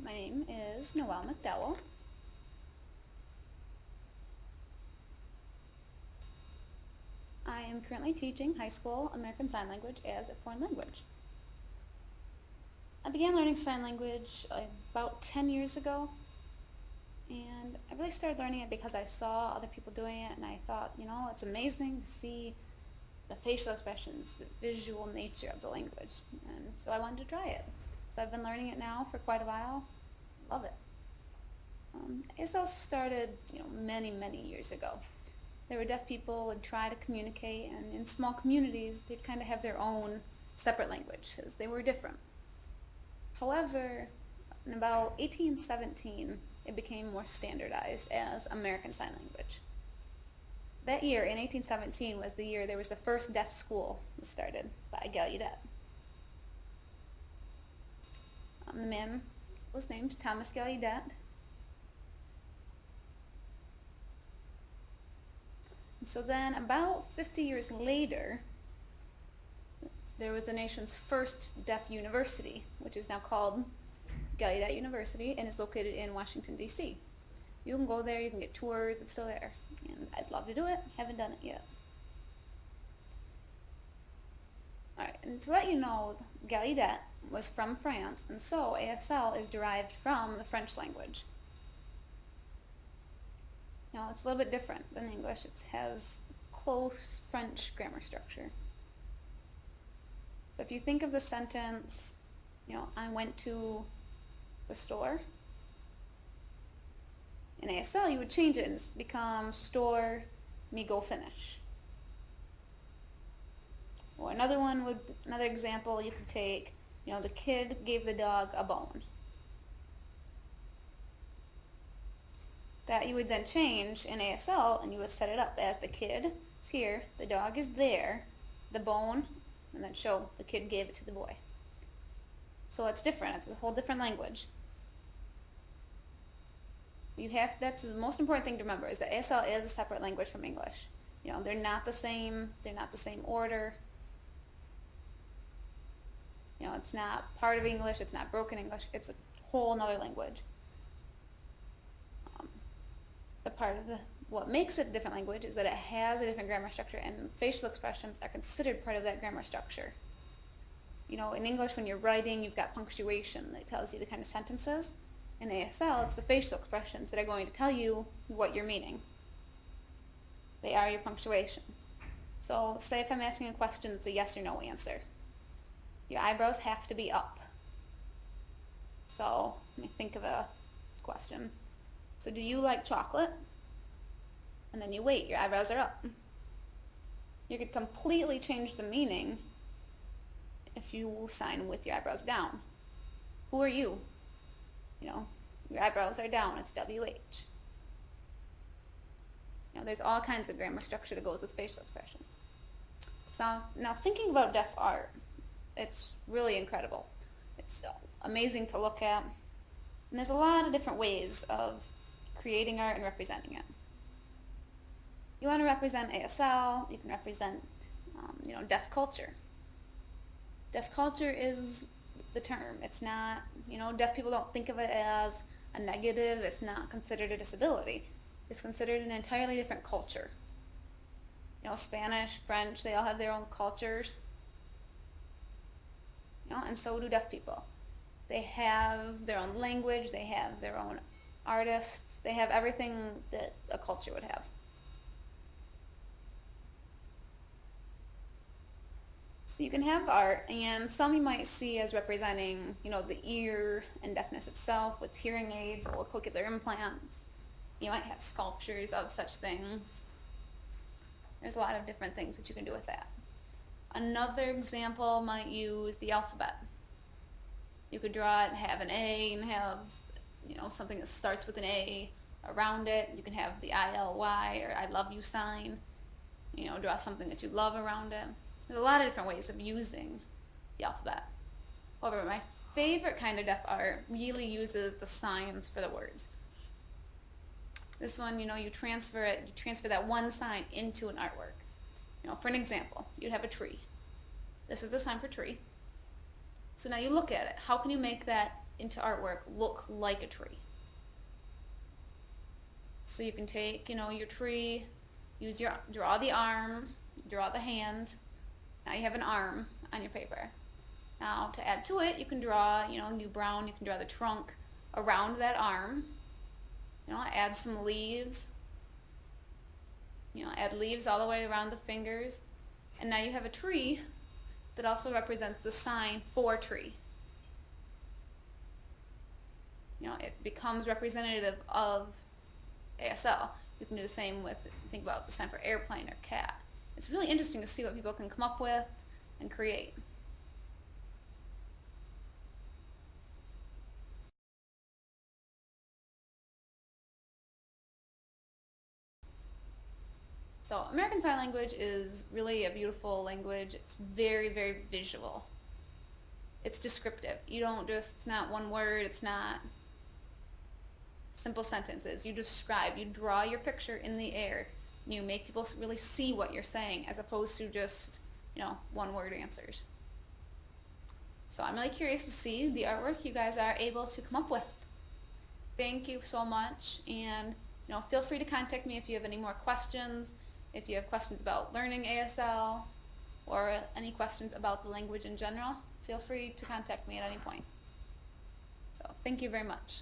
My name is Noelle McDowell. I am currently teaching high school American Sign Language as a foreign language. I began learning sign language about 10 years ago, and I really started learning it because I saw other people doing it, and I thought, it's amazing to see the facial expressions, the visual nature of the language, and so I wanted to try it. So I've been learning it now for quite a while. Love it. ASL started, many, many years ago. There were deaf people who would try to communicate, and in small communities, they'd kind of have their own separate language, because they were different. However, in about 1817, it became more standardized as American Sign Language. That year, in 1817, was the year there was the first deaf school started by Gallaudet. The man was named Thomas Gallaudet. And so then, about 50 years later, there was the nation's first deaf university, which is now called Gallaudet University and is located in Washington, D.C. You can go there, you can get tours, it's still there. And I'd love to do it, haven't done it yet. Alright, and to let you know, Gallaudet was from France, and so ASL is derived from the French language. Now, it's a little bit different than English. It has close French grammar structure. So if you think of the sentence, I went to the store, in ASL you would change it and become store, me go finish. Or another example you could take, the kid gave the dog a bone. That you would then change in ASL, and you would set it up as the kid is here, the dog is there, the bone, and then show the kid gave it to the boy. So it's different. It's a whole different language. That's the most important thing to remember, is that ASL is a separate language from English. They're not the same order. It's not part of English, it's not broken English, it's a whole other language. What makes it a different language is that it has a different grammar structure, and facial expressions are considered part of that grammar structure. In English, when you're writing, you've got punctuation that tells you the kind of sentences. In ASL, it's the facial expressions that are going to tell you what you're meaning. They are your punctuation. So, say if I'm asking a question, it's a yes or no answer. Your eyebrows have to be up. So, let me think of a question. So, do you like chocolate? And then you wait, your eyebrows are up. You could completely change the meaning if you sign with your eyebrows down. Who are you? Your eyebrows are down, it's WH. There's all kinds of grammar structure that goes with facial expressions. So, now thinking about deaf art, it's really incredible. It's amazing to look at. And there's a lot of different ways of creating art and representing it. You want to represent ASL, you can represent, deaf culture. Deaf culture is the term. It's not, deaf people don't think of it as a negative. It's not considered a disability. It's considered an entirely different culture. Spanish, French, they all have their own cultures. And so do deaf people. They have their own language, they have their own artists, they have everything that a culture would have. So you can have art, and some you might see as representing, the ear and deafness itself with hearing aids or cochlear implants. You might have sculptures of such things. There's a lot of different things that you can do with that. Another example might use the alphabet. You could draw it and have an A and have, something that starts with an A around it. You can have the ILY or I love you sign. Draw something that you love around it. There's a lot of different ways of using the alphabet. However, my favorite kind of deaf art really uses the signs for the words. This one, you transfer that one sign into an artwork. For an example, you'd have a tree. This is the sign for tree. So now you look at it. How can you make that into artwork look like a tree. So you can take, your tree, draw the arm, draw the hand. Now you have an arm on your paper. Now to add to it, you can draw, new brown, you can draw the trunk around that arm. Add some leaves. Add leaves all the way around the fingers. And now you have a tree that also represents the sign for tree. It becomes representative of ASL. You can do the same with, think about the sign for airplane or cat. It's really interesting to see what people can come up with and create. So American Sign Language is really a beautiful language. It's very, very visual. It's descriptive. It's not one word, it's not simple sentences. You describe, you draw your picture in the air. You make people really see what you're saying as opposed to just, one word answers. So I'm really curious to see the artwork you guys are able to come up with. Thank you so much, and feel free to contact me if you have any more questions, if you have questions about learning ASL, or any questions about the language in general. Feel free to contact me at any point. So thank you very much.